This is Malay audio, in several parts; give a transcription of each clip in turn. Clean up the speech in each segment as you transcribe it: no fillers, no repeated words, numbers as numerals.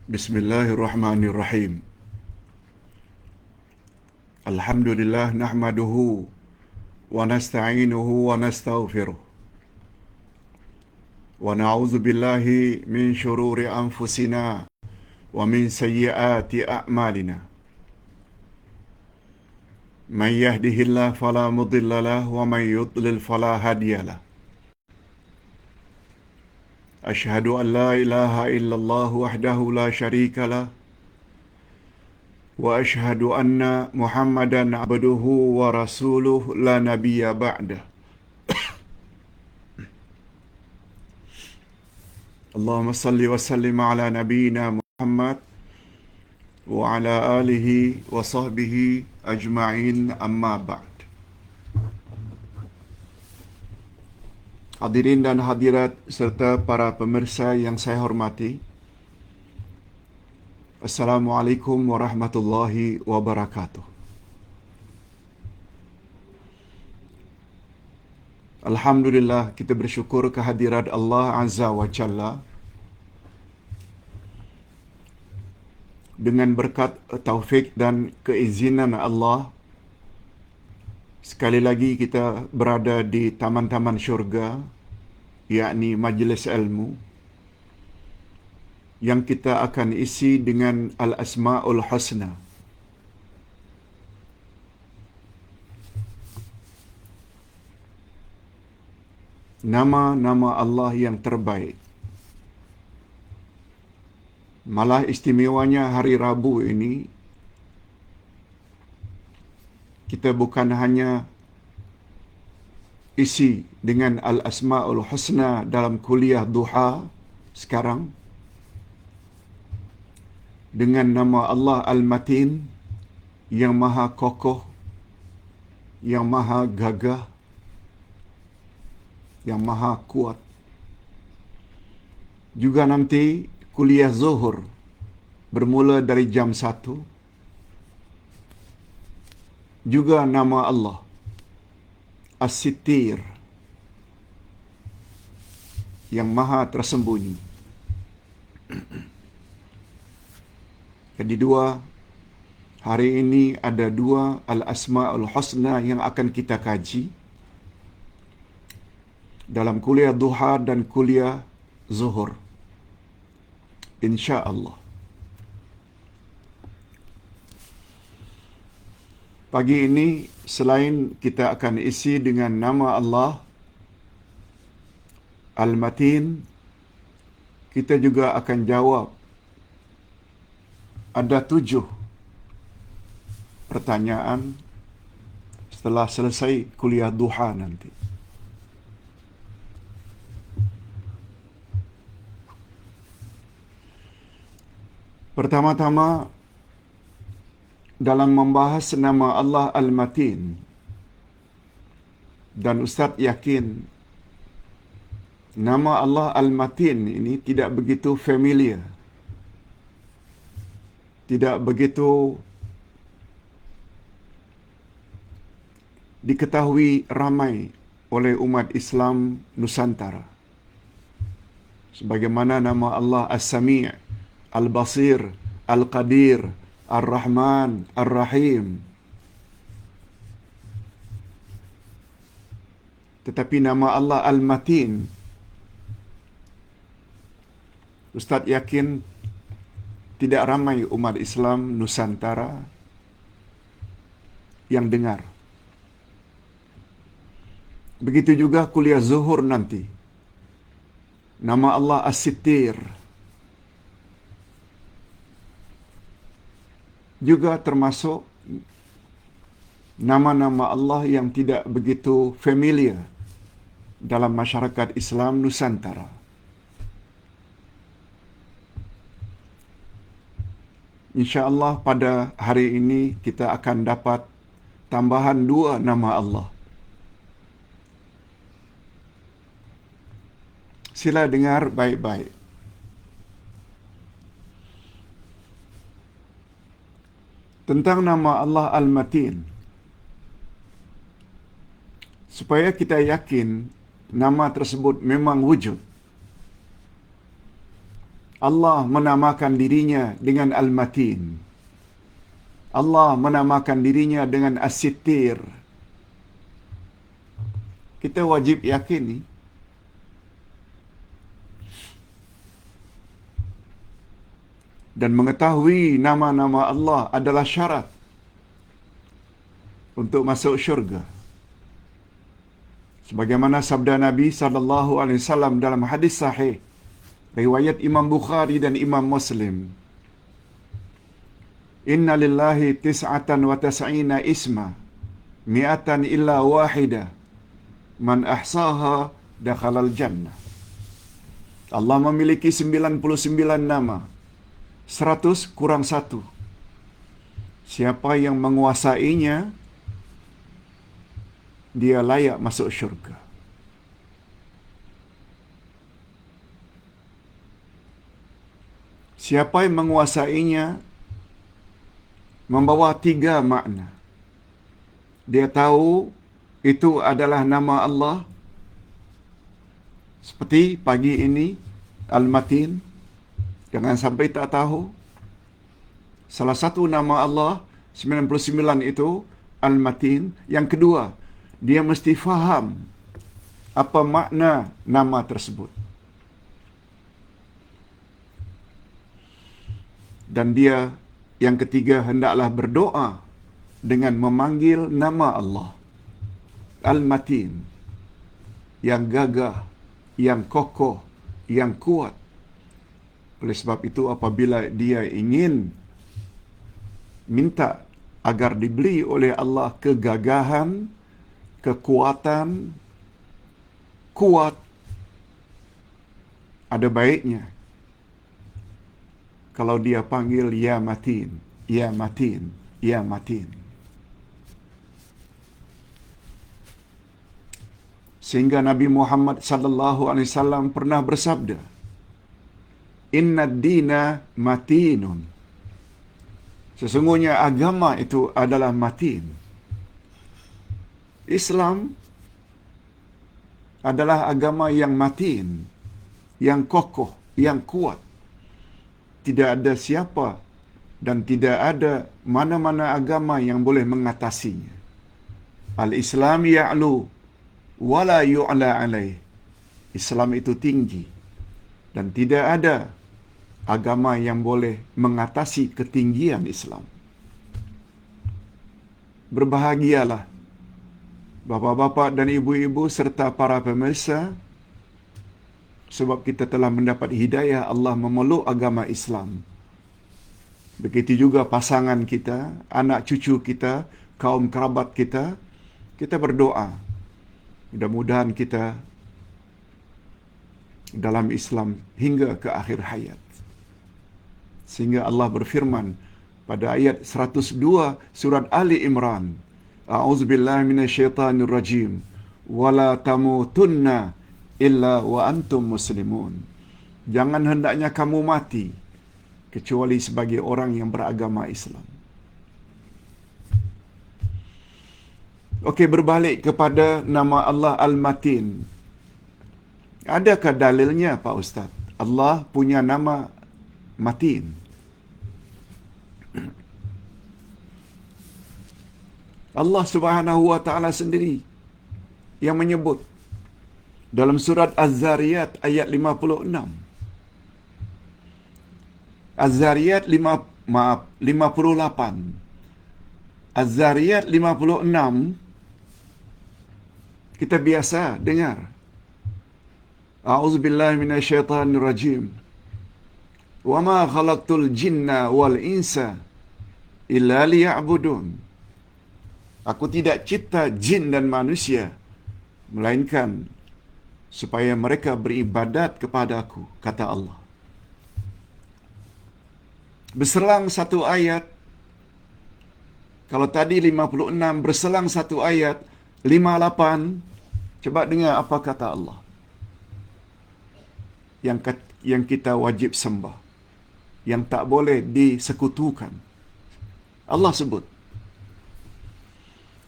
Bismillahirrahmanirrahim. Alhamdulillah nahmaduhu wa nasta'inuhu wa nastaghfiruh. Wa na'udzu billahi min syururi anfusina wa min sayyiati a'malina. Man yahdihillahu fala mudilla lahu wa man yudlil fala hadiya lahu. Asyhadu an la ilaha illallah wahdahu la syarika lah wa asyhadu anna Muhammadan abduhu wa rasuluh la nabiyya ba'dah. Allahumma salli wa sallim ala nabiyyina Muhammad wa ala alihi wa sahbihi ajma'in, amma ba'd. Hadirin dan hadirat serta para pemirsa yang saya hormati, Assalamualaikum warahmatullahi wabarakatuh. Alhamdulillah, kita bersyukur kehadirat Allah Azza wa Jalla. Dengan berkat taufik dan keizinan Allah, sekali lagi kita berada di taman-taman syurga, yakni majlis ilmu, yang kita akan isi dengan Al-Asma'ul Husna. Nama-nama Allah yang terbaik. Malah istimewanya hari Rabu ini, kita bukan hanya isi dengan Al-Asma'ul Husna dalam kuliah duha sekarang, dengan nama Allah Al-Matin, yang maha kokoh, yang maha gagah, yang maha kuat. Juga nanti kuliah zuhur bermula dari jam 1. Juga nama Allah As-Sittir, yang maha tersembunyi. Jadi hari ini ada dua Al-Asma'ul Husna yang akan kita kaji dalam kuliah duha dan kuliah zuhur, insya-Allah. Pagi ini selain kita akan isi dengan nama Allah Al-Matin, kita juga akan jawab ada 7 pertanyaan setelah selesai kuliah duha nanti. Pertama-tama, dalam membahas nama Allah Al-Matin, dan Ustaz yakin nama Allah Al-Matin ini tidak begitu familiar, tidak begitu diketahui ramai oleh umat Islam Nusantara. Sebagaimana nama Allah As-Sami', Al-Basir, Al-Qadir, Ar-Rahman, Ar-Rahim. Tetapi nama Allah Al-Matin, Ustaz yakin tidak ramai umat Islam Nusantara yang dengar. Begitu juga kuliah zuhur nanti. Nama Allah As-Sittir juga termasuk nama-nama Allah yang tidak begitu familiar dalam masyarakat Islam Nusantara. InsyaAllah pada hari ini kita akan dapat tambahan 2 nama Allah. Sila dengar baik-baik. Tentang nama Allah Al-Matin, supaya kita yakin nama tersebut memang wujud, Allah menamakan dirinya dengan Al-Matin. Allah menamakan dirinya dengan As-Sittir. Kita wajib yakin ni. Dan mengetahui nama-nama Allah adalah syarat untuk masuk syurga. Sebagaimana sabda Nabi sallallahu alaihi wasallam dalam hadis sahih riwayat Imam Bukhari dan Imam Muslim. Inna lillahi tis'atan wa tas'ina isma mi'atan illa wahida man ahsaha dakhalal jannah. Allah memiliki 99 nama. 100 kurang 1. Siapa yang menguasainya, dia layak masuk syurga. Siapa yang menguasainya membawa 3 makna. Dia tahu itu adalah nama Allah. Seperti pagi ini, Al-Matin. Jangan sampai tak tahu. Salah satu nama Allah, 99 itu, Al-Matin. Yang kedua, dia mesti faham apa makna nama tersebut. Dan dia, yang ketiga, hendaklah berdoa dengan memanggil nama Allah. Al-Matin. Yang gagah, yang kokoh, yang kuat. Oleh sebab itu, apabila dia ingin minta agar diberi oleh Allah kegagahan, kekuatan, kuat, ada baiknya kalau dia panggil Ya Matin, Ya Matin, Ya Matin. Sehingga Nabi Muhammad sallallahu alaihi wasallam pernah bersabda, Inna ad-dina matinun. Sesungguhnya agama itu adalah matin. Islam adalah agama yang matin, yang kokoh, yang kuat. Tidak ada siapa dan tidak ada mana-mana agama yang boleh mengatasinya. Al-Islam ya'lu wala yu'la alaih. Islam itu tinggi dan tidak ada agama yang boleh mengatasi ketinggian Islam. Berbahagialah bapa-bapa dan ibu-ibu serta para pemirsa, sebab kita telah mendapat hidayah Allah memeluk agama Islam. Begitu juga pasangan kita, anak cucu kita, kaum kerabat kita, kita berdoa. Mudah-mudahan kita dalam Islam hingga ke akhir hayat. Sehingga Allah berfirman pada ayat 102 surat Ali Imran, A'udzubillahi minasyaitanirrajim. Wala tamutunna illa wa antum muslimun. Jangan hendaknya kamu mati kecuali sebagai orang yang beragama Islam. Okey, berbalik kepada nama Allah Al-Matin. Adakah dalilnya, Pak Ustaz? Allah punya nama Matin. Allah Subhanahu wa taala sendiri yang menyebut dalam surat Az-Zariyat ayat 56. Az-Zariyat 58. Az-Zariyat 56 kita biasa dengar. A'udzubillahi minasyaitanirrajim. Wa ma khalaqtul jinna wal insa illa liya'budun. Aku tidak cipta jin dan manusia melainkan supaya mereka beribadat kepada aku, kata Allah. Berselang satu ayat, kalau tadi 56, berselang satu ayat, 58, coba dengar apa kata Allah. Yang kita wajib sembah, yang tak boleh disekutukan. Allah sebut,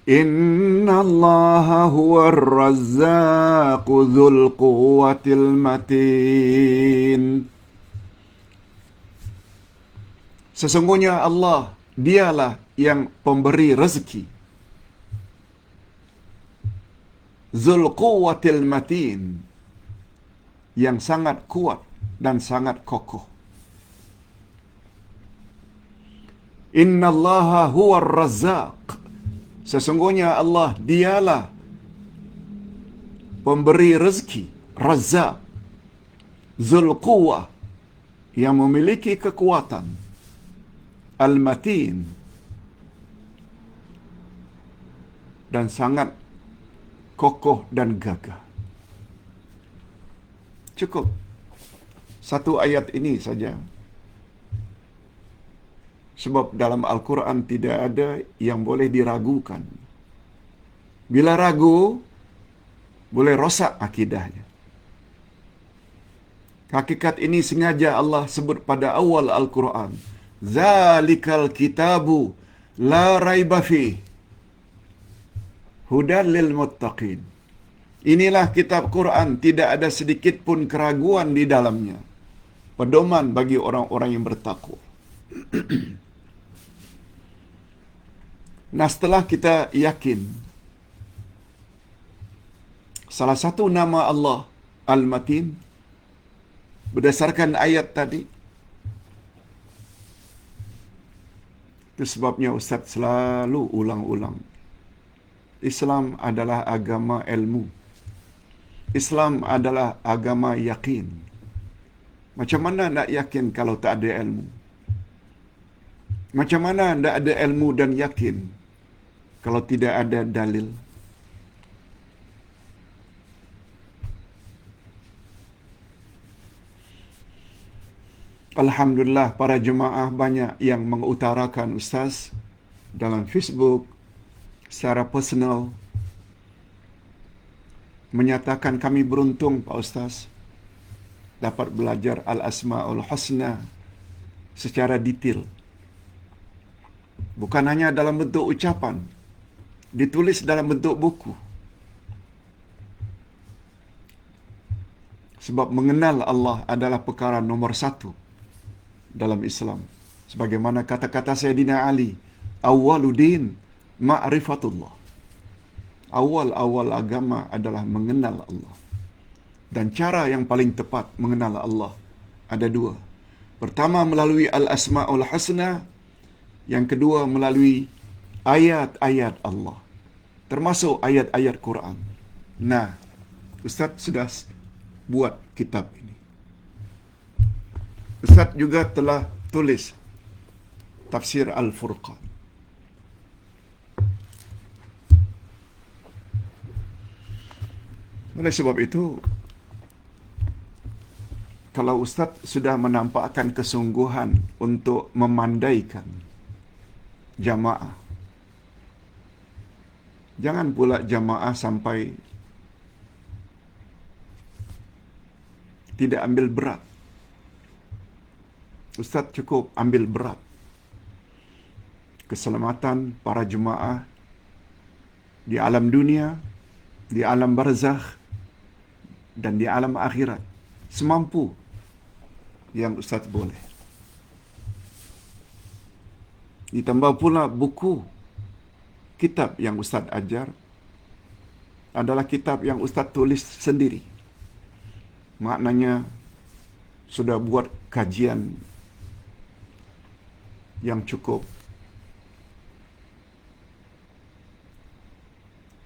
Inna Allaha huwa ar-razzaqu dzul quwwatil matin. Sesungguhnya Allah, dialah yang pemberi rezeki. Zul quwwatil matin, yang sangat kuat dan sangat kokoh. Innallaha huwar razzaq. Sesungguhnya Allah, dialah pemberi rezeki, Razzaq. Zul quwwah, yang memiliki kekuatan. Al-matin, dan sangat kokoh dan gagah. Cukup satu ayat ini saja. Sebab dalam Al-Quran tidak ada yang boleh diragukan. Bila ragu, boleh rosak akidahnya. Hakikat ini sengaja Allah sebut pada awal Al-Quran. Zalikal kitabu la raiba fih, hudan lil muttaqin. Inilah kitab Quran, tidak ada sedikit pun keraguan di dalamnya. Pedoman bagi orang-orang yang bertakwa. Nah, setelah kita yakin salah satu nama Allah Al-Matin berdasarkan ayat tadi, itu sebabnya Ustaz selalu ulang-ulang. Islam adalah agama ilmu. Islam adalah agama yakin. Macam mana nak yakin kalau tak ada ilmu? Macam mana nak ada ilmu dan yakin kalau tidak ada dalil? Alhamdulillah, para jemaah banyak yang mengutarakan Ustaz dalam Facebook, secara personal, menyatakan kami beruntung Pak Ustaz dapat belajar Al-Asma'ul Husna secara detail. Bukan hanya dalam bentuk ucapan, ditulis dalam bentuk buku. Sebab mengenal Allah adalah perkara nomor satu dalam Islam. Sebagaimana kata-kata Sayyidina Ali, awwaluddin ma'rifatullah. Awal-awal agama adalah mengenal Allah. Dan cara yang paling tepat mengenal Allah ada dua. Pertama melalui Al-Asma'ul Husna, yang kedua melalui ayat-ayat Allah, termasuk ayat-ayat Quran. Nah, Ustaz sudah buat kitab ini. Ustaz juga telah tulis Tafsir Al-Furqan. Oleh sebab itu, kalau Ustaz sudah menampakkan kesungguhan untuk memandaikan jamaah, jangan pula jamaah sampai tidak ambil berat. Ustaz cukup ambil berat keselamatan para jemaah di alam dunia, di alam barzakh, dan di alam akhirat, semampu yang Ustaz boleh. Ditambah pula buku, kitab yang Ustaz ajar adalah kitab yang Ustaz tulis sendiri. Maknanya sudah buat kajian yang cukup.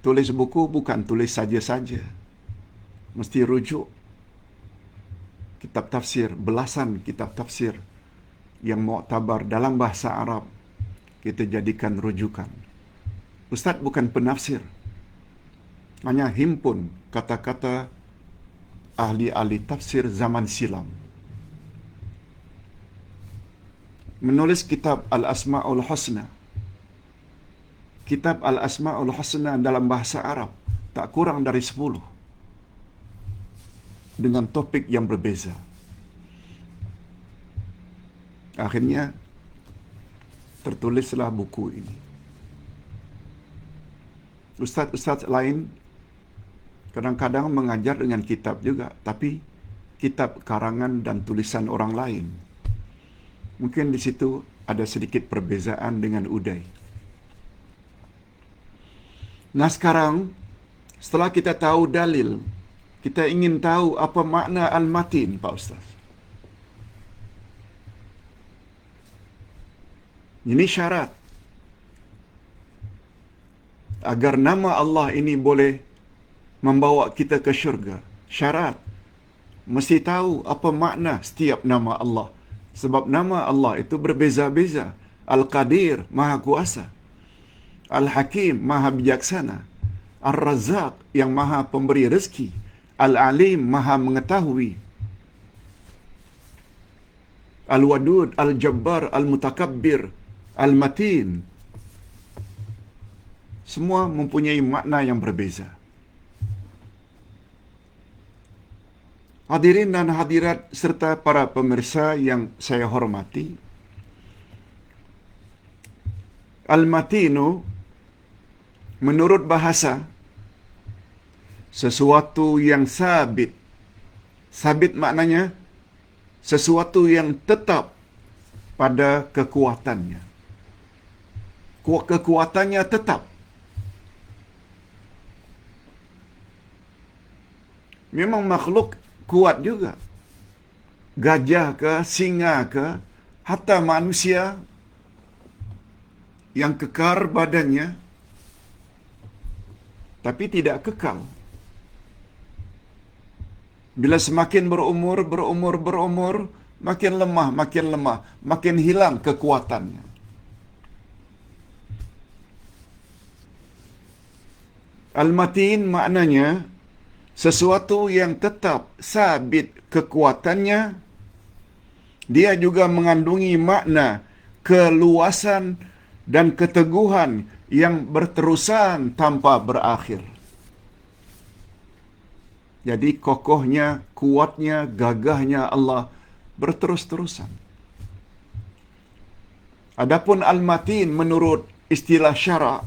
Tulis buku bukan tulis saja-saja. Mesti rujuk kitab tafsir, belasan kitab tafsir yang muktabar dalam bahasa Arab kita jadikan rujukan. Ustaz bukan penafsir, hanya himpun kata-kata ahli-ahli tafsir zaman silam. Menulis kitab Al-Asma'ul Husna. Kitab Al-Asma'ul Husna dalam bahasa Arab tak kurang dari 10 dengan topik yang berbeza. Akhirnya tertulislah buku ini. Ustaz-ustaz lain kadang-kadang mengajar dengan kitab juga, tapi kitab karangan dan tulisan orang lain. Mungkin di situ ada sedikit perbezaan dengan udai. Nah sekarang, setelah kita tahu dalil, kita ingin tahu apa makna al-matin, Pak Ustaz. Ini syarat agar nama Allah ini boleh membawa kita ke syurga. Syarat. Mesti tahu apa makna setiap nama Allah. Sebab nama Allah itu berbeza-beza. Al-Qadir, Maha Kuasa. Al-Hakim, Maha Bijaksana. Al-Razzaq, yang Maha Pemberi rezeki. Al-Alim, Maha Mengetahui. Al-Wadud, Al-Jabbar, Al-Mutakabbir, Al-Matin. Semua mempunyai makna yang berbeza. Hadirin dan hadirat serta para pemirsa yang saya hormati, al-matinu menurut bahasa sesuatu yang sabit. Sabit maknanya sesuatu yang tetap pada kekuatannya. Kekuatannya tetap. Memang makhluk kuat juga. Gajah ke, singa ke, hatta manusia yang kekar badannya, tapi tidak kekal. Bila semakin berumur, makin lemah, makin hilang kekuatannya. Al-matin maknanya sesuatu yang tetap sabit kekuatannya. Dia juga mengandungi makna keluasan dan keteguhan yang berterusan tanpa berakhir. Jadi kokohnya, kuatnya, gagahnya Allah berterus-terusan. Adapun al-matin menurut istilah syarak,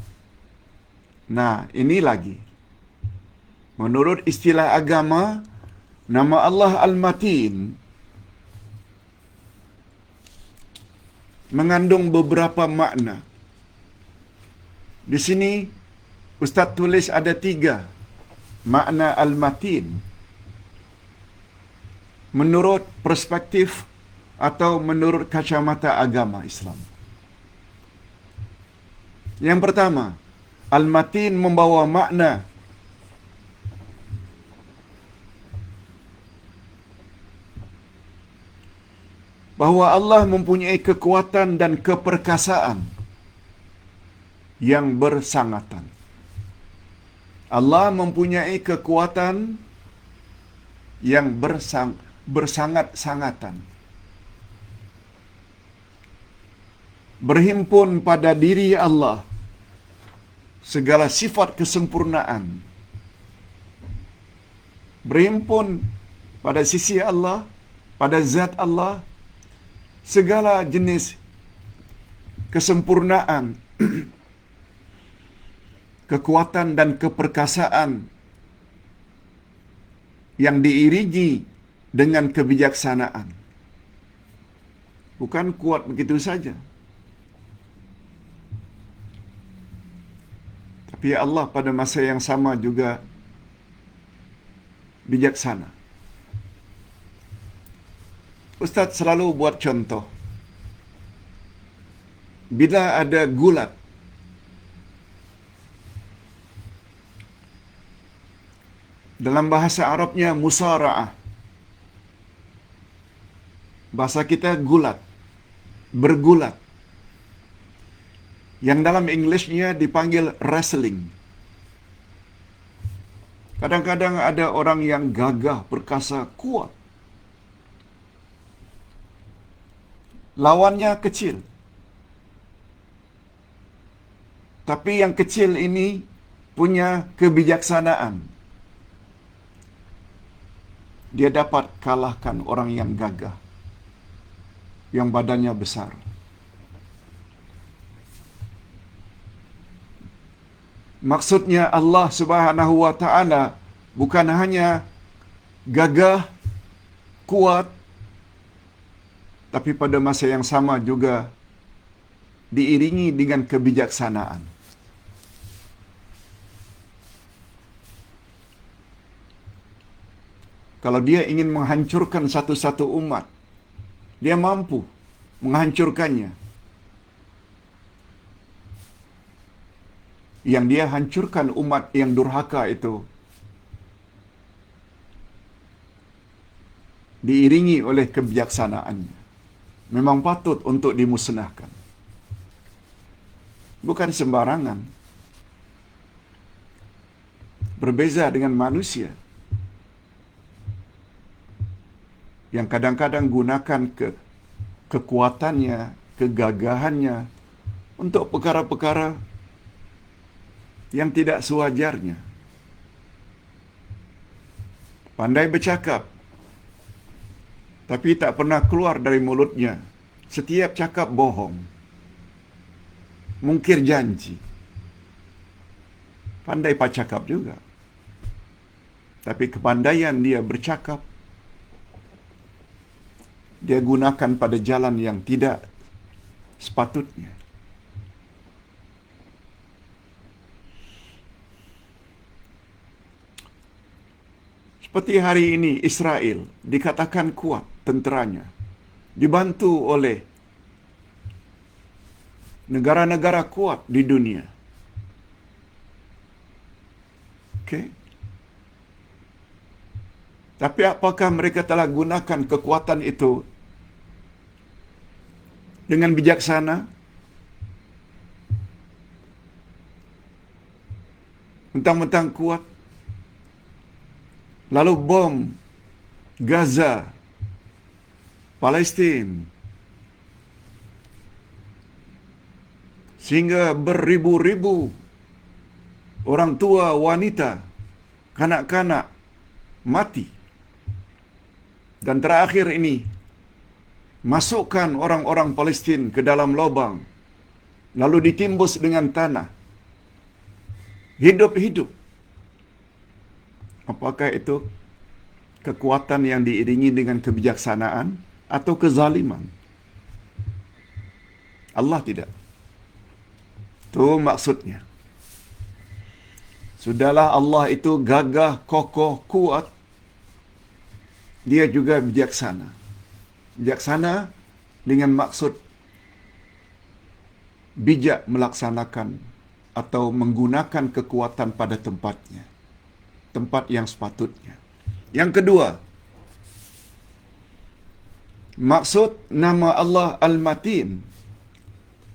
nah ini lagi. Menurut istilah agama, nama Allah Al-Matin mengandung beberapa makna. Di sini Ustaz tulis ada 3 makna Al-Matin menurut perspektif atau menurut kacamata agama Islam. Yang pertama, Al-Matin membawa makna bahawa Allah mempunyai kekuatan dan keperkasaan yang bersangatan. Allah mempunyai kekuatan yang bersangat-sangatan. Berhimpun pada diri Allah segala sifat kesempurnaan. Berhimpun pada sisi Allah, pada zat Allah, segala jenis kesempurnaan, kekuatan dan keperkasaan yang diiringi dengan kebijaksanaan. Bukan kuat begitu saja. Tapi Allah pada masa yang sama juga bijaksana. Ustaz selalu buat contoh. Bila ada gulat, dalam bahasa Arabnya musara'ah. Bahasa kita gulat, bergulat. Yang dalam Englishnya dipanggil wrestling. Kadang-kadang ada orang yang gagah, perkasa, kuat. Lawannya kecil. Tapi yang kecil ini punya kebijaksanaan. Dia dapat kalahkan orang yang gagah, yang badannya besar. Maksudnya Allah Subhanahu wa Ta'ala bukan hanya gagah, kuat, tapi pada masa yang sama juga diiringi dengan kebijaksanaan. Kalau dia ingin menghancurkan satu-satu umat, dia mampu menghancurkannya. Yang dia hancurkan umat yang durhaka itu diiringi oleh kebijaksanaannya. Memang patut untuk dimusnahkan. Bukan sembarangan. Berbeza dengan manusia yang kadang-kadang gunakan kekuatannya, kegagahannya untuk perkara-perkara yang tidak sewajarnya. Pandai bercakap, tapi tak pernah keluar dari mulutnya. Setiap cakap bohong, mungkir janji. Pandai bercakap juga, tapi kepandaian dia bercakap, dia gunakan pada jalan yang tidak sepatutnya. Seperti hari ini Israel dikatakan kuat tenteranya, dibantu oleh negara-negara kuat di dunia. Okey. Tapi apakah mereka telah gunakan kekuatan itu dengan bijaksana? Mentang-mentang kuat, lalu bom Gaza, Palestin, sehingga beribu-ribu orang tua, wanita, kanak-kanak mati. Dan terakhir ini, masukkan orang-orang Palestin ke dalam lubang, lalu ditimbus dengan tanah, hidup-hidup. Apakah itu kekuatan yang diiringi dengan kebijaksanaan atau kezaliman? Allah tidak. Itu maksudnya. Sudahlah, Allah itu gagah, kokoh, kuat. Dia juga bijaksana. Bijaksana dengan maksud bijak melaksanakan atau menggunakan kekuatan pada tempatnya. Tempat yang sepatutnya. Yang kedua, maksud nama Allah Al-Matin.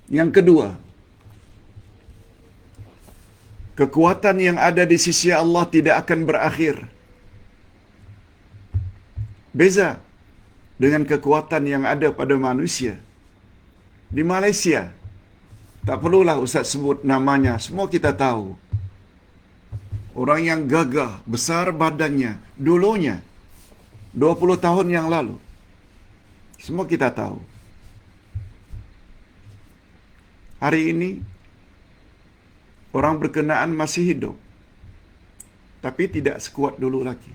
Yang kedua, kekuatan yang ada di sisi Allah tidak akan berakhir. Beza dengan kekuatan yang ada pada manusia. Di Malaysia, tak perlulah Ustaz sebut namanya, semua kita tahu. Orang yang gagah, besar badannya, dulunya, 20 tahun yang lalu. Semua kita tahu. Hari ini, orang berkenaan masih hidup, tapi tidak sekuat dulu lagi.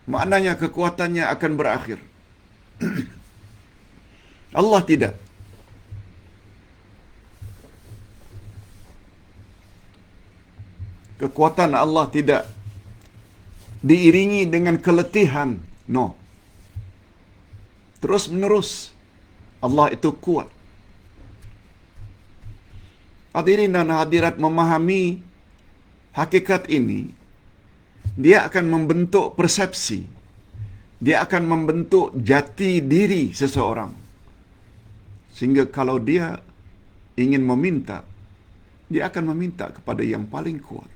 Maknanya kekuatannya akan berakhir. Allah tidak. Kekuatan Allah tidak diiringi dengan keletihan. No. Terus menerus. Allah itu kuat. Hadirin dan hadirat memahami hakikat ini, dia akan membentuk persepsi. Dia akan membentuk jati diri seseorang. Sehingga kalau dia ingin meminta, dia akan meminta kepada yang paling kuat.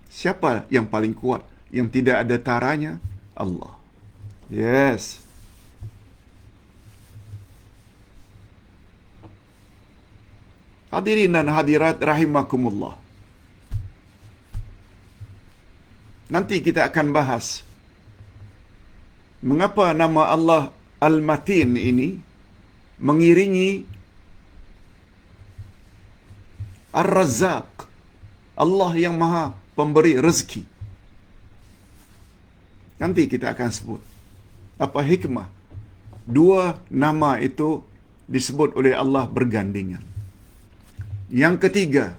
Siapa yang paling kuat? Yang tidak ada taranya? Allah. Yes. Hadirin dan hadirat rahimakumullah. Nanti kita akan bahas mengapa nama Allah Al-Matin ini mengiringi Ar-Razzaq, Allah yang maha pemberi rezeki. Nanti kita akan sebut apa hikmah dua nama itu disebut oleh Allah bergandingan. Yang ketiga,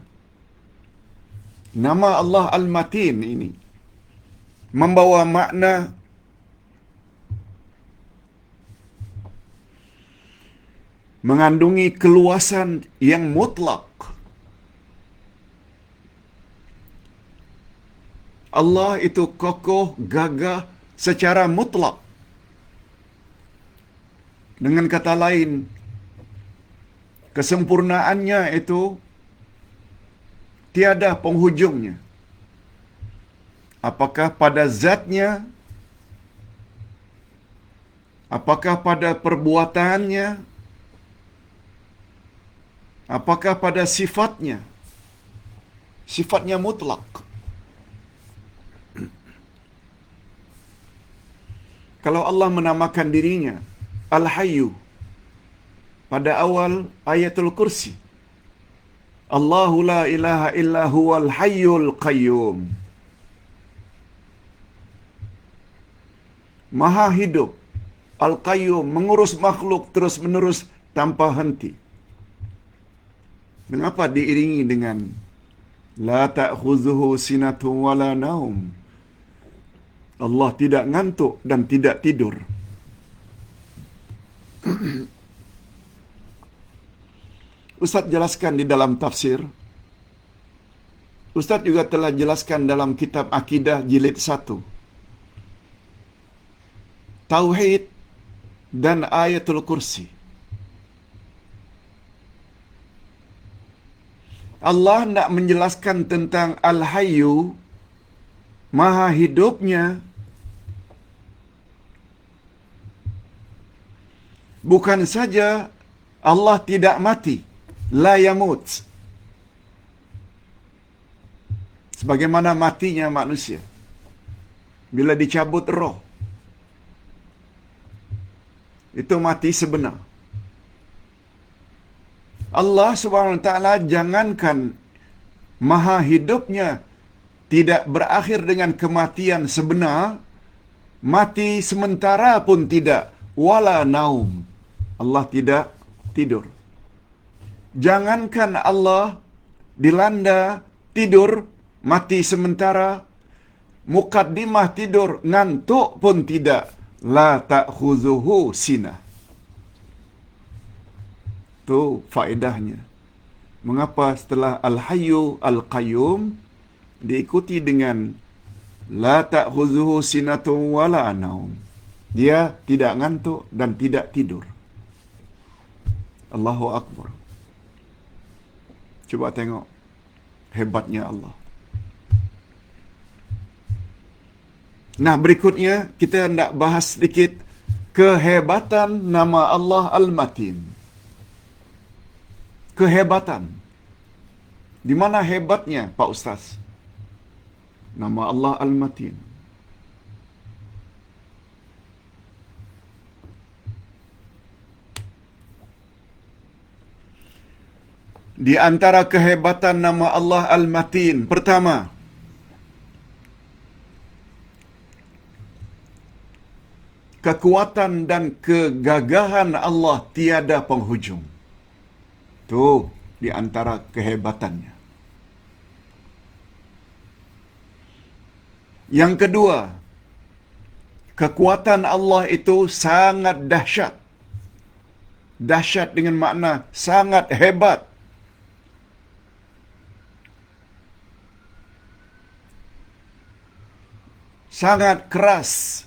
nama Allah Al-Matin ini membawa makna mengandungi keluasan yang mutlak. Allah itu kokoh, gagah secara mutlak. Dengan kata lain, kesempurnaannya itu tiada penghujungnya. Apakah pada zatnya, apakah pada perbuatannya, apakah pada sifatnya. Sifatnya mutlak. Kalau Allah menamakan dirinya Al-Hayyu pada awal ayatul kursi, Allahu la ilaha illa huwal hayyul qayyum. Maha hidup, Al-Qayyum, mengurus makhluk terus menerus tanpa henti. Mengapa diiringi dengan la ta'khuzuhu sinatun wala naum? Allah tidak ngantuk dan tidak tidur. Ustaz jelaskan di dalam tafsir. Ustaz juga telah jelaskan dalam kitab Akidah jilid 1. Tauhid dan Ayatul Kursi. Allah nak menjelaskan tentang Al-Hayyu, Maha hidupnya, bukan saja Allah tidak mati, la yamut, sebagaimana matinya manusia bila dicabut roh. Itu mati sebenar. Allah SWT jangankan maha hidupnya tidak berakhir dengan kematian sebenar, mati sementara pun tidak, wala naum. Allah tidak tidur. Jangankan Allah dilanda tidur, mati sementara, mukaddimah tidur, ngantuk pun tidak. La ta'khuzuhu sinah. Itu faedahnya. Mengapa setelah Al-Hayyu Al-Qayyum diikuti dengan la ta'khuzuhu sinatun wala naum. Dia tidak ngantuk dan tidak tidur. Allahu Akbar. Coba tengok hebatnya Allah. Nah, berikutnya kita nak bahas sedikit kehebatan nama Allah Al-Matin. Kehebatan. Di mana hebatnya, Pak Ustaz? Nama Allah Al-Matin. Di antara kehebatan nama Allah Al-Matin, pertama, kekuatan dan kegagahan Allah tiada penghujung. Itu di antara kehebatannya. Yang kedua, kekuatan Allah itu sangat dahsyat. Dahsyat dengan makna sangat hebat. Sangat keras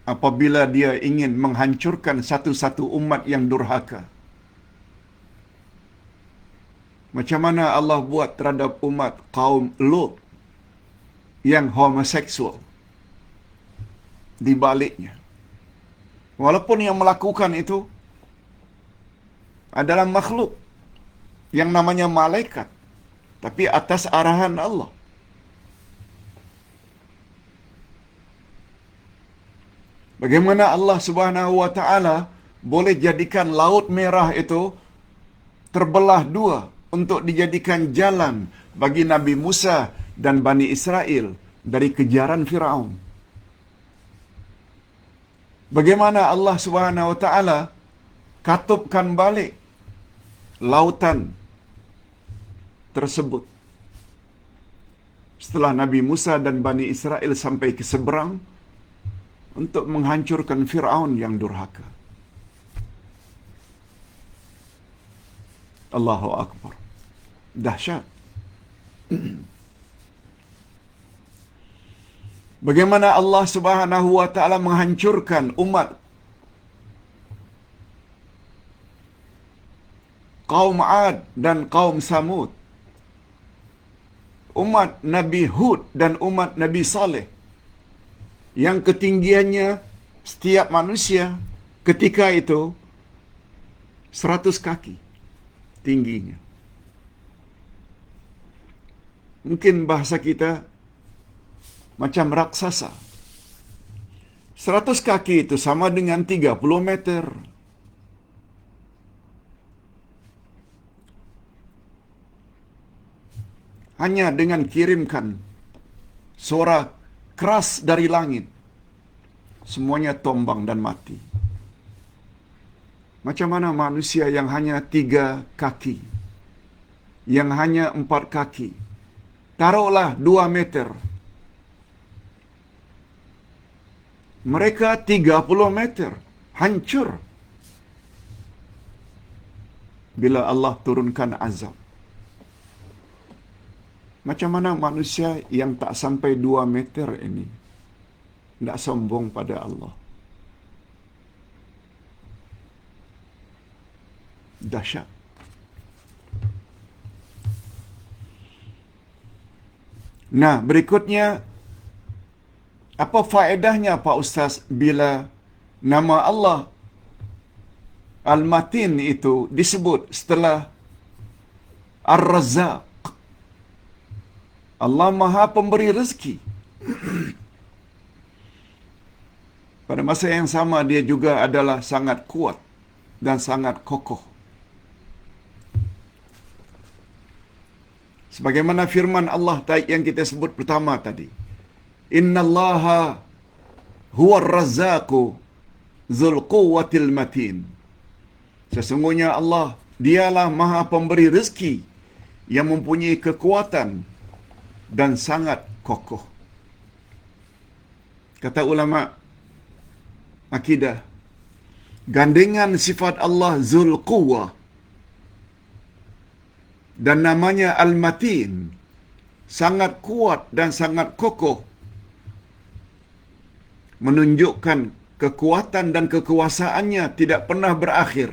apabila dia ingin menghancurkan satu-satu umat yang durhaka. Macam mana Allah buat terhadap umat kaum Lut yang homoseksual. Di baliknya, walaupun yang melakukan itu adalah makhluk yang namanya malaikat, tapi atas arahan Allah. Bagaimana Allah Subhanahu wa taala boleh jadikan Laut Merah itu terbelah dua untuk dijadikan jalan bagi Nabi Musa dan Bani Israel dari kejaran Firaun. Bagaimana Allah Subhanahu wa taala katupkan balik lautan tersebut. Setelah Nabi Musa dan Bani Israel sampai ke seberang untuk menghancurkan Fir'aun yang durhaka. Allahu Akbar. Dahsyat. Bagaimana Allah Subhanahu wa taala menghancurkan umat kaum Ad dan kaum Samud, umat Nabi Hud dan umat Nabi Saleh, yang ketinggiannya setiap manusia ketika itu 100 kaki tingginya. Mungkin bahasa kita macam raksasa. 100 kaki itu sama dengan 30 meter. Hanya dengan kirimkan suara keras dari langit, semuanya tombang dan mati. Macam mana manusia yang hanya 3 kaki, yang hanya 4 kaki, taruhlah 2 meter. Mereka 30 meter, hancur. Bila Allah turunkan azab. Macam mana manusia yang tak sampai 2 meter ini tidak sombong pada Allah? Dahsyat. Nah, berikutnya, apa faedahnya Pak Ustaz bila nama Allah Al-Matin itu disebut setelah Ar-Razzaq? Allah Maha Pemberi rezeki. Pada masa yang sama dia juga adalah sangat kuat dan sangat kokoh. Sebagaimana firman Allah yang kita sebut pertama tadi. Innallaha huwar razzaqu dzul quwwatil matin. Sesungguhnya Allah, dialah Maha Pemberi rezeki yang mempunyai kekuatan dan sangat kokoh. Kata ulama akidah, gandengan sifat Allah Zul Quwwah dan namanya Al-Matin, sangat kuat dan sangat kokoh, menunjukkan kekuatan dan kekuasaannya tidak pernah berakhir.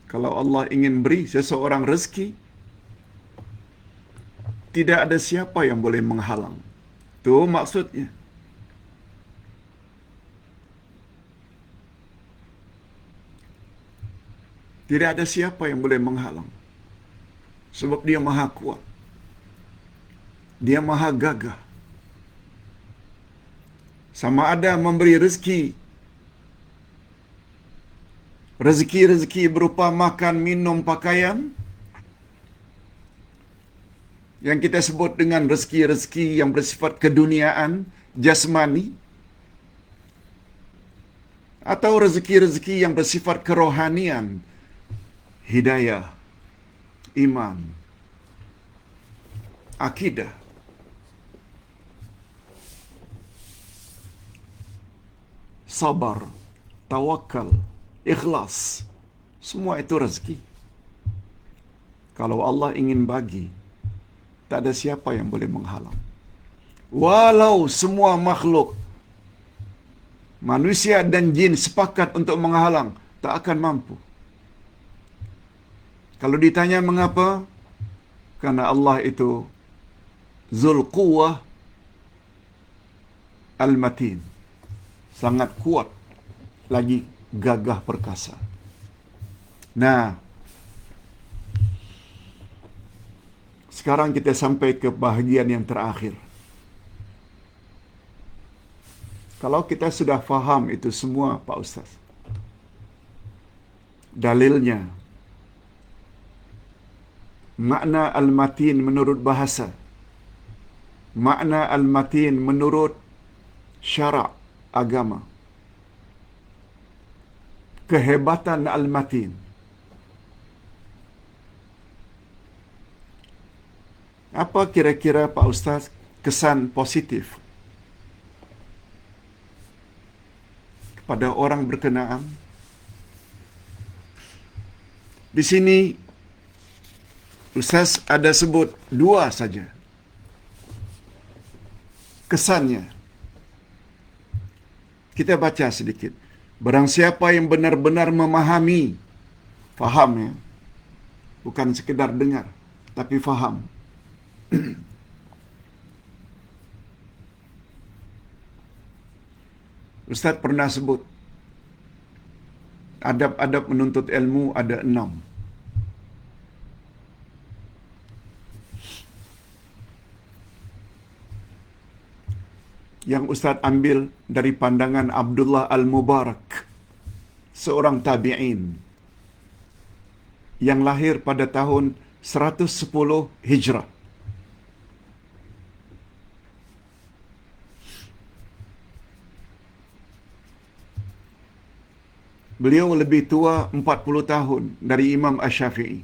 Kalau Allah ingin beri seseorang rezeki, tidak ada siapa yang boleh menghalang. Itu maksudnya. Tidak ada siapa yang boleh menghalang. Sebab dia maha kuat. Dia maha gagah. Sama ada memberi rezeki, rezeki-rezeki berupa makan, minum, pakaian, yang kita sebut dengan rezeki-rezeki yang bersifat keduniaan, jasmani, atau rezeki-rezeki yang bersifat kerohanian, hidayah, iman, akidah. Sabar, tawakal, ikhlas, semua itu rezeki. Kalau Allah ingin bagi, tak ada siapa yang boleh menghalang. Walau semua makhluk, manusia dan jin sepakat untuk menghalang, tak akan mampu. Kalau ditanya mengapa? Karena Allah itu Zul Quwwah Al-Matin, sangat kuat, lagi gagah perkasa. Nah, sekarang kita sampai ke bahagian yang terakhir. Kalau kita sudah faham itu semua, Pak Ustaz, dalilnya, makna Al-Matin menurut bahasa, makna Al-Matin menurut syarak agama, kehebatan Al-Matin, Apa kira-kira Pak Ustaz kesan positif kepada orang berkenaan? Di sini Ustaz ada sebut dua saja kesannya. Kita baca sedikit. Barang siapa yang benar-benar memahami, faham ya, bukan sekedar dengar, tapi faham. Ustaz pernah sebut adab-adab menuntut ilmu ada 6. Yang Ustaz ambil dari pandangan Abdullah Al-Mubarak, seorang tabi'in yang lahir pada tahun 110 Hijrah. Beliau lebih tua 40 tahun dari Imam Asy-Syafi'i.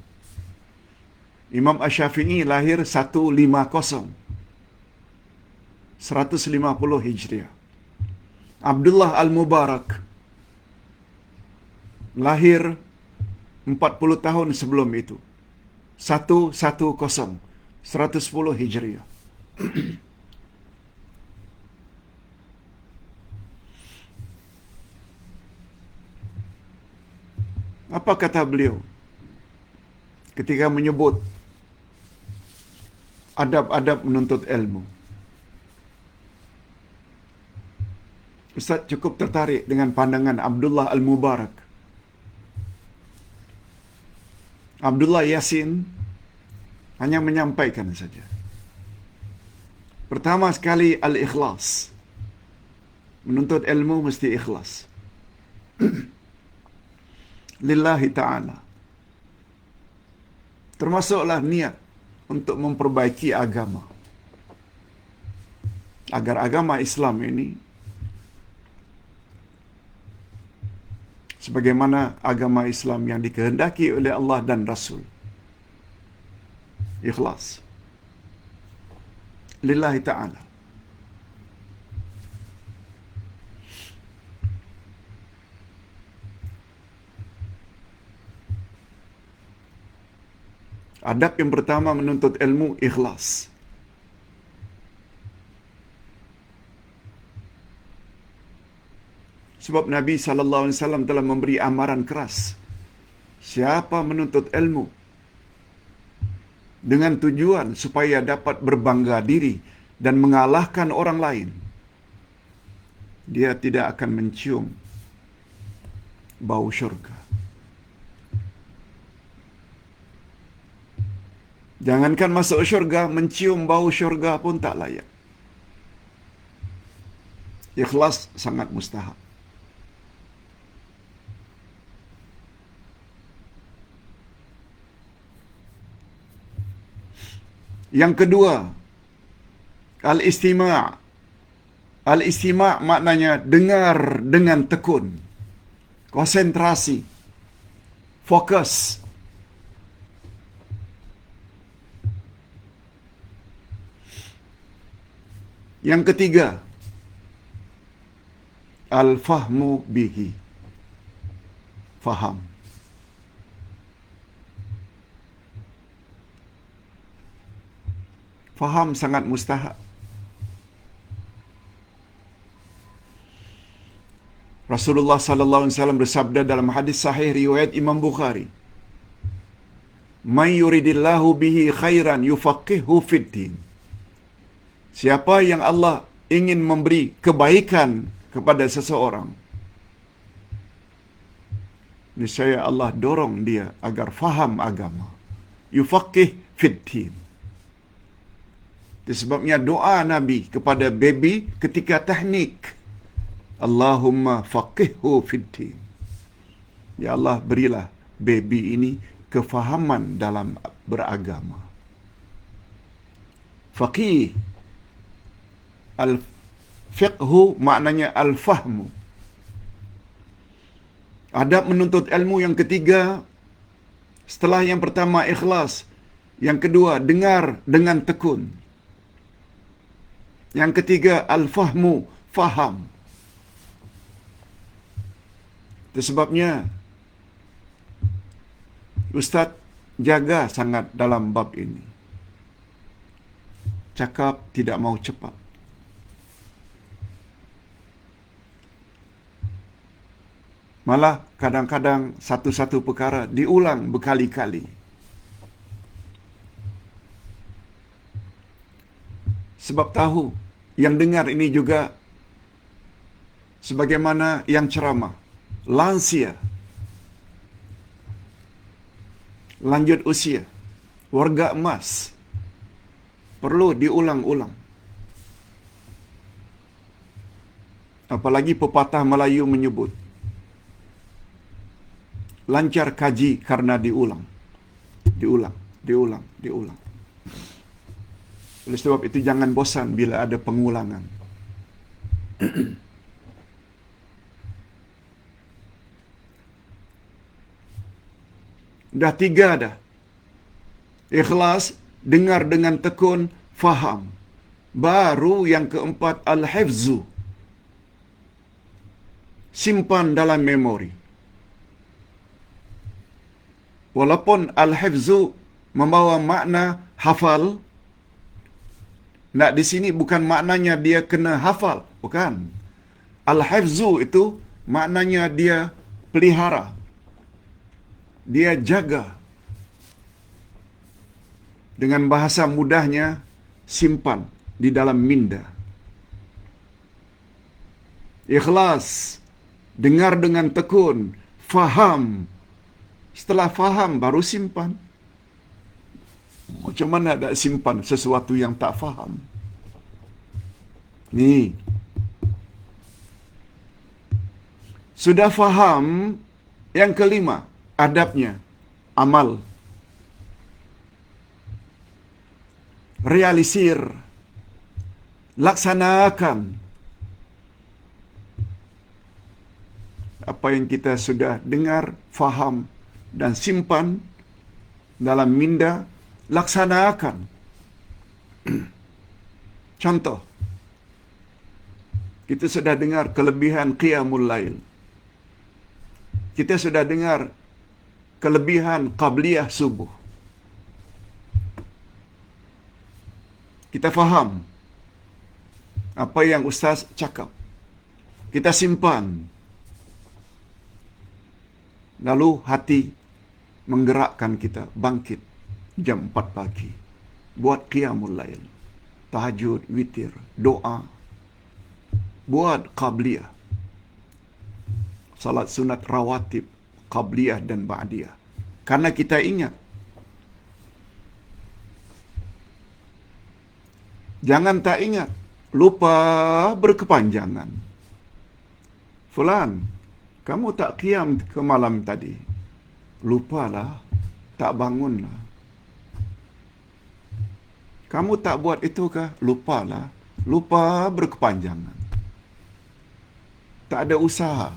Imam Asy-Syafi'i lahir 150 Hijriah. Abdullah Al-Mubarak lahir 40 tahun sebelum itu. 110 Hijriah. Apa kata beliau ketika menyebut adab-adab menuntut ilmu? Ustaz cukup tertarik dengan pandangan Abdullah Al-Mubarak. Abdullah Yasin hanya menyampaikan saja. Pertama sekali al-ikhlas. Menuntut ilmu mesti ikhlas. Lillahi ta'ala. Termasuklah niat untuk memperbaiki agama. Agar agama Islam ini sebagaimana agama Islam yang dikehendaki oleh Allah dan Rasul. Ikhlas. Lillahi ta'ala. Adab yang pertama menuntut ilmu, ikhlas. Sebab Nabi SAW telah memberi amaran keras. Siapa menuntut ilmu dengan tujuan supaya dapat berbangga diri dan mengalahkan orang lain, dia tidak akan mencium bau syurga. Jangankan masuk syurga, mencium bau syurga pun tak layak. Ikhlas sangat mustahab. Yang kedua, al-istima'. Al-istima' maknanya dengar dengan tekun, konsentrasi, fokus. Yang ketiga, al-fahmu bihi. Faham. Faham sangat mustahab. Rasulullah sallallahu alaihi wasallam bersabda dalam hadis sahih riwayat Imam Bukhari, "Man yuridillahu bihi khairan yufaqihu fid din." Siapa yang Allah ingin memberi kebaikan kepada seseorang, niscaya Allah dorong dia agar faham agama. Yufaqih fid din. Disebabnya doa Nabi kepada baby ketika tahnik, Allahumma faqihhu fid din. Ya Allah, berilah baby ini kefahaman dalam beragama. Faqih, al-fiqhu maknanya al-fahmu. Adab menuntut ilmu yang ketiga, setelah yang pertama ikhlas, Yang kedua, dengar dengan tekun. Yang ketiga, al-fahmu, faham. Itu sebabnya Ustaz jaga sangat dalam bab ini. Cakap tidak mau cepat. Malah kadang-kadang satu-satu perkara diulang berkali-kali. Sebab tahu yang dengar ini juga sebagaimana yang ceramah, lansia, lanjut usia, warga emas, perlu diulang-ulang. Apalagi pepatah Melayu menyebut, lancar kaji karena diulang. Diulang, diulang, diulang. Oleh sebab itu jangan bosan bila ada pengulangan. Dah 3 dah. Ikhlas, dengar dengan tekun, faham. Baru yang keempat, al-hifzu. Simpan dalam memori. Walaupun al-hifzu membawa makna hafal, nak di sini bukan maknanya dia kena hafal, bukan. Al-hifzu itu maknanya dia pelihara. Dia jaga. Dengan bahasa mudahnya, simpan di dalam minda. Ikhlas, dengar dengan tekun, faham. Setelah faham baru simpan. Macam mana nak simpan sesuatu yang tak faham? Ni. Sudah faham, yang kelima, adabnya, amal. Realisir. Laksanakan. Apa yang kita sudah dengar, faham dan simpan dalam minda, laksanakan. Contoh, kita sudah dengar kelebihan qiyamul lail. Kita sudah dengar kelebihan qabliyah subuh. Kita faham apa yang ustaz cakap. Kita simpan. Lalu hati menggerakkan kita bangkit jam 4 pagi. Buat qiyamul lail. Tahajud, witir, doa. Buat qabliyah. Salat sunat rawatib, qabliyah dan ba'diyah. Karena kita ingat. Jangan tak ingat. Lupa berkepanjangan. Fulan, kamu tak qiyam ke malam tadi. Lupalah. Tak bangunlah. Kamu tak buat itu kah? Lupalah. Lupa berkepanjangan. Tak ada usaha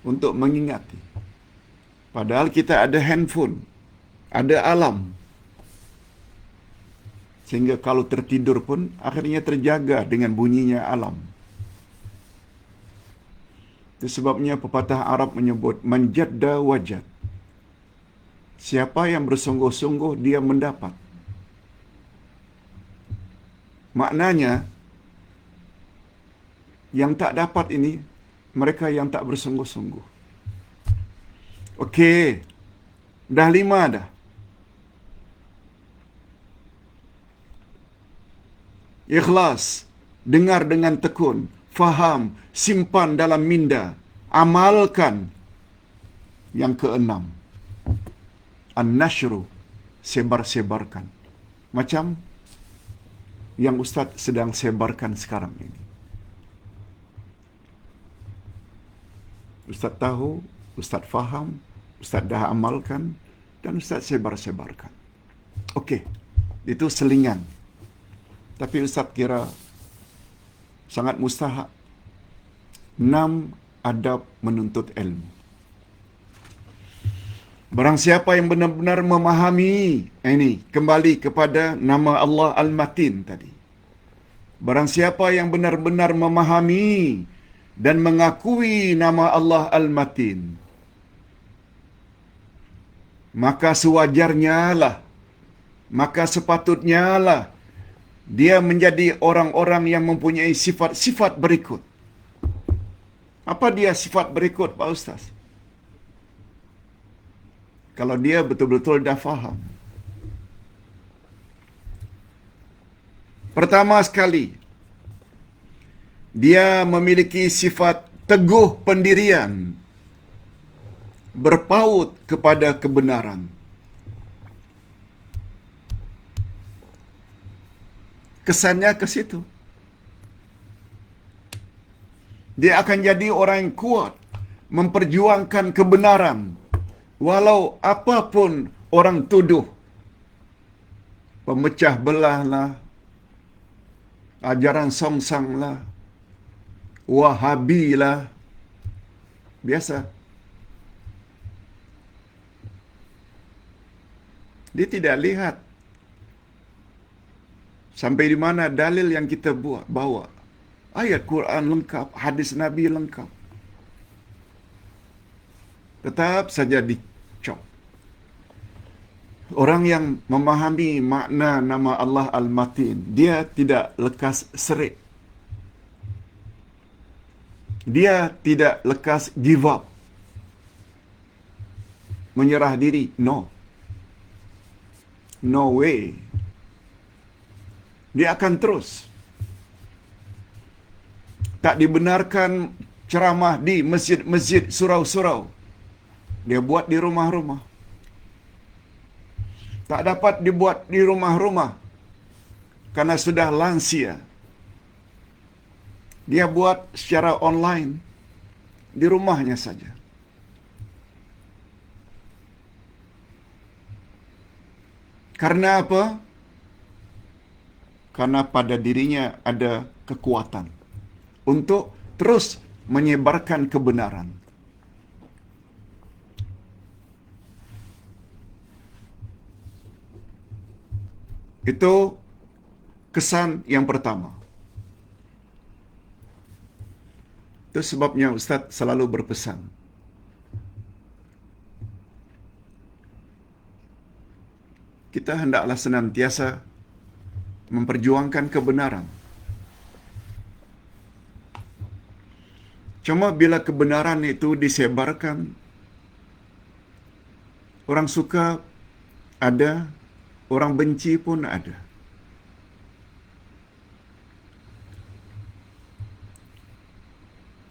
untuk mengingati. Padahal kita ada handphone, ada alarm. Sehingga kalau tertidur pun akhirnya terjaga dengan bunyinya alarm. Itu sebabnya pepatah Arab menyebut manjadda wajad. Siapa yang bersungguh-sungguh dia mendapat. Maknanya yang tak dapat ini mereka yang tak bersungguh-sungguh. Okey. Dah 5 dah. Ikhlas, dengar dengan tekun, faham, simpan dalam minda, amalkan. Yang keenam, an-nashru, sebar-sebarkan. Macam yang Ustaz sedang sebarkan sekarang ini. Ustaz tahu, Ustaz faham, Ustaz dah amalkan, dan Ustaz sebar-sebarkan. Okey, itu selingan. Tapi Ustaz kira sangat mustahak. 6 adab menuntut ilmu. Barang siapa yang benar-benar memahami, ini kembali kepada nama Allah Al-Matin tadi. Barang siapa yang benar-benar memahami dan mengakui nama Allah Al-Matin, maka sewajarnya lah, maka sepatutnya lah dia menjadi orang-orang yang mempunyai sifat-sifat berikut. Apa dia sifat berikut, Pak Ustaz? Kalau dia betul-betul dah faham. Pertama sekali, dia memiliki sifat teguh pendirian, berpaut kepada kebenaran. Kesannya ke situ. Dia akan jadi orang yang kuat, memperjuangkan kebenaran, walau apapun orang tuduh. Pemecah belah lah, ajaran songsang lah, Wahabi lah, biasa. Dia tidak lihat sampai di mana dalil yang kita bawa. Ayat Quran lengkap, hadis Nabi lengkap. Tetap saja dicop. Orang yang memahami makna nama Allah Al-Matin, dia tidak lekas serik. Dia tidak lekas give up. Menyerah diri. No. No way. Dia akan terus. Tak dibenarkan ceramah di masjid-masjid, surau-surau. Dia buat di rumah-rumah. Tak dapat dibuat di rumah-rumah karena sudah lansia. Dia buat secara online di rumahnya saja. Karena apa? Karena pada dirinya ada kekuatan untuk terus menyebarkan kebenaran. Itu kesan yang pertama. Itu sebabnya Ustaz selalu berpesan. Kita hendaklah senantiasa memperjuangkan kebenaran. Cuma bila kebenaran itu disebarkan, orang suka ada, orang benci pun ada.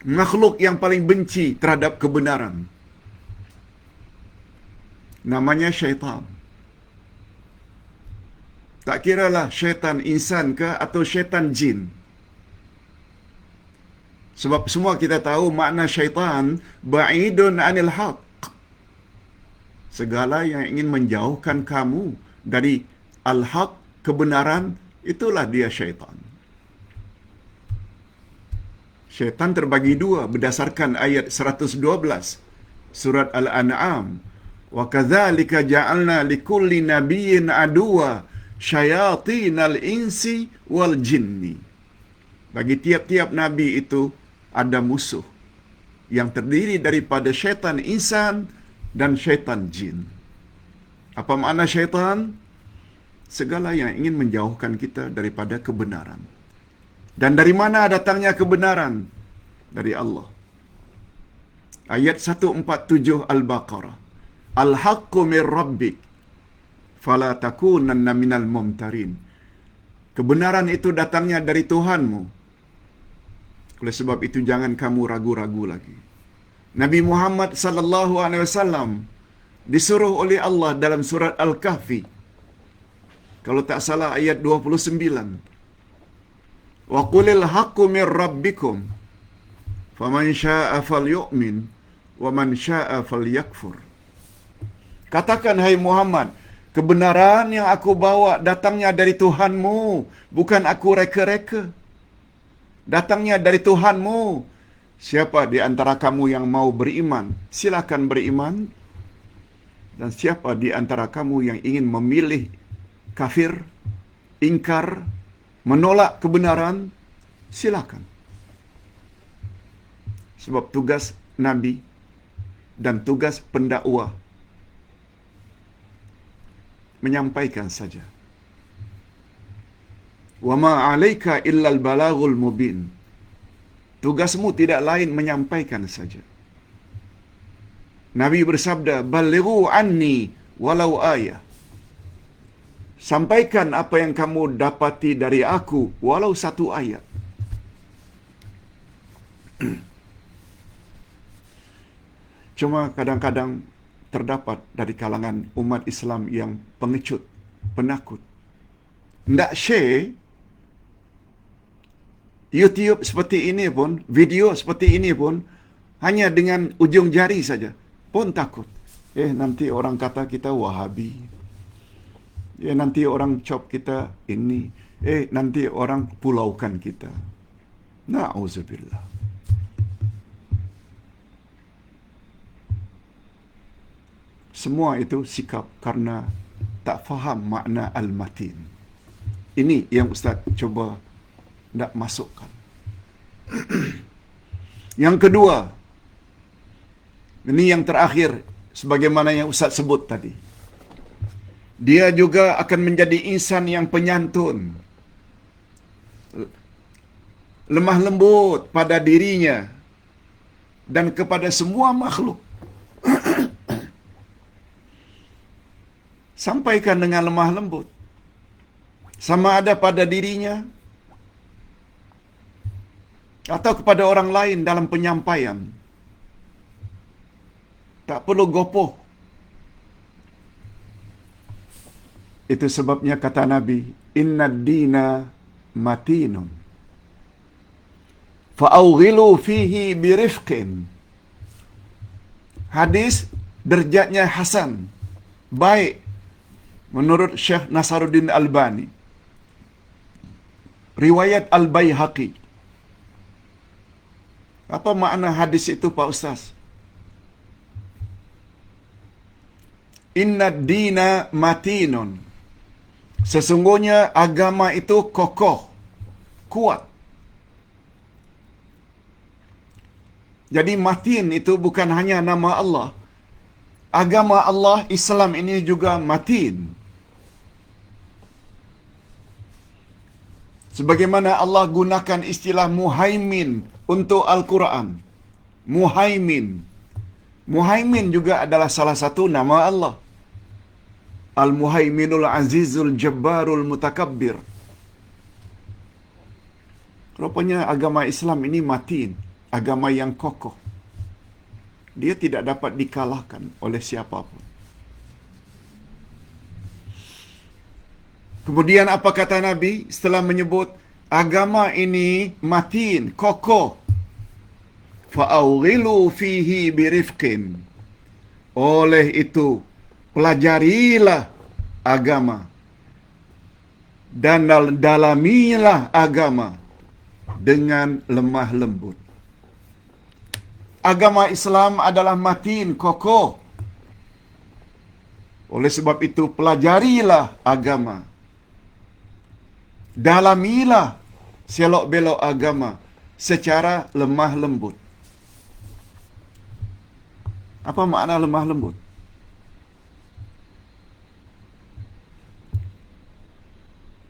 Makhluk yang paling benci terhadap kebenaran namanya syaitan. Tak kiralah syaitan insan ke atau syaitan jin. Sebab semua kita tahu makna syaitan ba'idun anil haq. Segala yang ingin menjauhkan kamu dari al-haq, kebenaran, itulah dia syaitan. Syaitan terbagi dua berdasarkan ayat 112 surat Al-An'am. Wa kadzalika ja'alna likulli nabiyyin aduwa syayatinal insi wal jinni. Bagi tiap-tiap nabi itu ada musuh yang terdiri daripada syaitan insan dan syaitan jin. Apa makna syaitan? Segala yang ingin menjauhkan kita daripada kebenaran. Dan dari mana datangnya kebenaran? Dari Allah. Ayat 147 Al-Baqarah. Al-haqqu mir rabbik fala takunanna minal mumtarin. Kebenaran itu datangnya dari Tuhanmu. Oleh sebab itu jangan kamu ragu-ragu lagi. Nabi Muhammad sallallahu alaihi wasallam disuruh oleh Allah dalam surat Al-Kahfi. Kalau tak salah ayat 29. Wa qulil haqqu mir rabbikum faman syaa'a falyu'min wa man syaa'a falyakfur. Katakan hai Muhammad, kebenaran yang aku bawa datangnya dari Tuhanmu, bukan aku reka-reka. Datangnya dari Tuhanmu. Siapa di antara kamu yang mau beriman, silakan beriman. Dan siapa di antara kamu yang ingin memilih kafir, ingkar, menolak kebenaran, silakan. Sebab tugas Nabi dan tugas pendakwah menyampaikan saja. Wa ma 'alaika illal balaghul mubin. Tugasmu tidak lain menyampaikan saja. Nabi bersabda, "Ballighu anni walau ayah." Sampaikan apa yang kamu dapati dari aku, walau satu ayat. Cuma kadang-kadang terdapat dari kalangan umat Islam yang pengecut, penakut. Tidak share YouTube seperti ini pun, video seperti ini pun, hanya dengan ujung jari saja, pun takut. Nanti orang kata kita Wahabi. Nanti orang cop kita ini. Nanti orang pulaukan kita. Na'udzubillah. Semua itu sikap karena tak faham makna al-matin. Ini yang Ustaz cuba nak masukkan. Yang kedua, ini yang terakhir, sebagaimana yang Ustaz sebut tadi. Dia juga akan menjadi insan yang penyantun, lemah lembut pada dirinya dan kepada semua makhluk. Sampaikan dengan lemah lembut, sama ada pada dirinya atau kepada orang lain dalam penyampaian. Tak perlu gopoh. Itu sebabnya kata Nabi, "Inna ad-dina matinun, fa'awghilu fihi birifqin." Hadis derajatnya hasan, baik menurut Syekh Nasaruddin Albani. Riwayat Al-Baihaqi. Apa makna hadis itu, Pak Ustaz? Inna ad-dina matinun. Sesungguhnya agama itu kokoh, kuat. Jadi matin itu bukan hanya nama Allah. Agama Allah, Islam ini juga matin. Sebagaimana Allah gunakan istilah muhaimin untuk Al-Quran. Muhaimin. Muhaimin juga adalah salah satu nama Allah. Al-Muhaiminul Azizul Jabbarul Mutakabbir. Rupanya agama Islam ini matin. Agama yang kokoh. Dia tidak dapat dikalahkan oleh siapapun. Kemudian apa kata Nabi setelah menyebut agama ini matin, kokoh? Fa'awghilu fihi birifqin. Oleh itu, pelajarilah agama dan dalamilah agama dengan lemah lembut. Agama Islam adalah matin, kokoh. Oleh sebab itu, pelajarilah agama. Dalamilah selok-belok agama secara lemah lembut. Apa makna lemah lembut?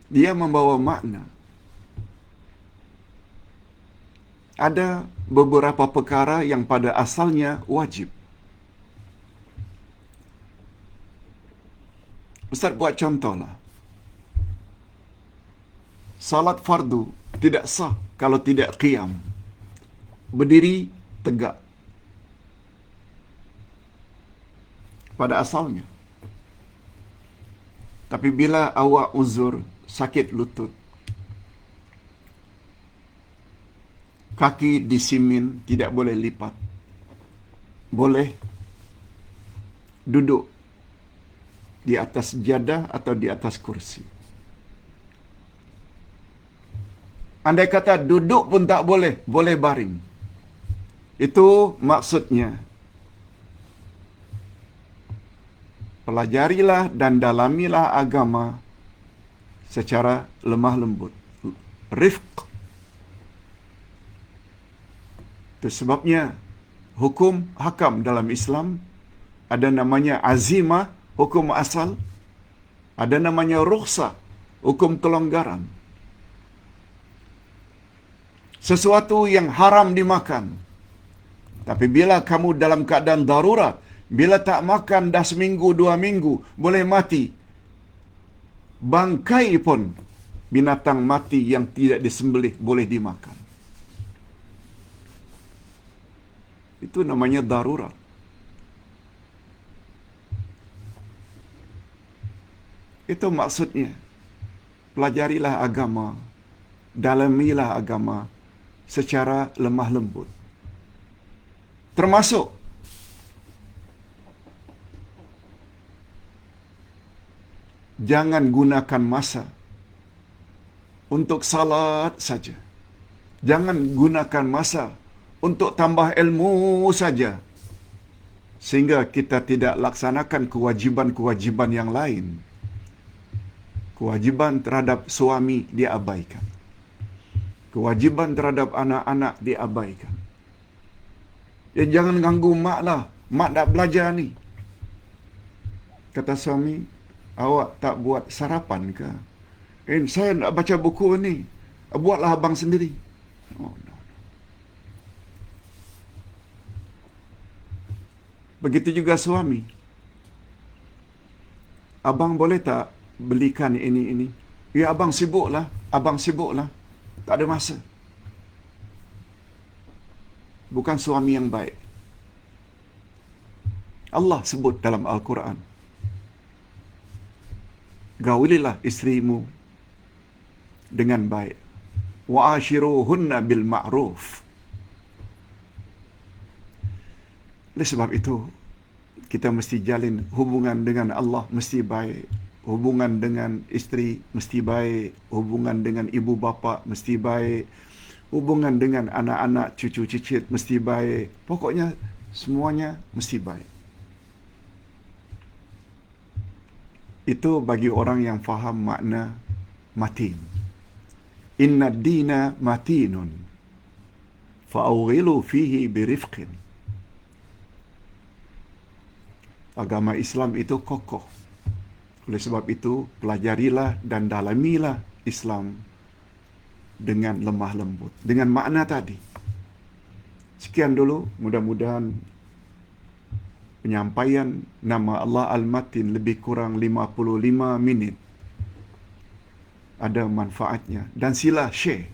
Dia membawa makna. Ada beberapa perkara yang pada asalnya wajib. Ustaz buat contohlah. Salat fardu tidak sah kalau tidak qiyam. Berdiri tegak. Pada asalnya. Tapi bila awak uzur, sakit lutut, kaki disimin, tidak boleh lipat, boleh duduk di atas jadah atau di atas kursi. Andai kata duduk pun tak boleh, boleh baring. Itu maksudnya. Pelajarilah dan dalamilah agama secara lemah lembut. Rifq. Itu sebabnya hukum hakam dalam Islam ada namanya azimah, hukum asal, ada namanya rukhsah, hukum kelonggaran. Sesuatu yang haram dimakan. Tapi bila kamu dalam keadaan darurat, bila tak makan dah seminggu, 2 minggu, boleh mati. Bangkai pun binatang mati yang tidak disembelih boleh dimakan. Itu namanya darurat. Itu maksudnya. Pelajarilah agama, dalamilah agama secara lemah lembut. Termasuk jangan gunakan masa untuk salat saja. Jangan gunakan masa untuk tambah ilmu saja. Sehingga kita tidak laksanakan kewajiban-kewajiban yang lain. Kewajiban terhadap suami diabaikan. Kewajiban terhadap anak-anak diabaikan. Ya, jangan ganggu mak lah. Mak nak belajar ni. Kata suami, awak tak buat sarapan ke? Saya nak baca buku ni. Buatlah abang sendiri. Oh, no. Begitu juga suami. Abang boleh tak belikan ini? Ya, abang sibuklah. Abang sibuklah. Tak ada masa. Bukan suami yang baik. Allah sebut dalam Al-Quran, gaulilah isterimu dengan baik. Wa'ashiruhunna bil ma'ruf. Oleh sebab itu, kita mesti jalin hubungan dengan Allah mesti baik. Hubungan dengan isteri mesti baik. Hubungan dengan ibu bapa mesti baik. Hubungan dengan anak-anak, cucu cicit mesti baik. Pokoknya semuanya mesti baik. Itu bagi orang yang faham makna matin. Inna dina matinun fa'awghilu fihi birifqin. Agama Islam itu kokoh. Oleh sebab itu, pelajarilah dan dalamilah Islam dengan lemah lembut. Dengan makna tadi. Sekian dulu, mudah-mudahan penyampaian nama Allah Al-Matin lebih kurang 55 minit ada manfaatnya. Dan sila share.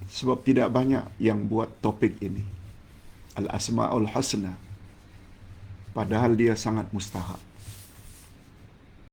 Sebab tidak banyak yang buat topik ini. Al-Asma'ul Husna. Padahal dia sangat mustahak.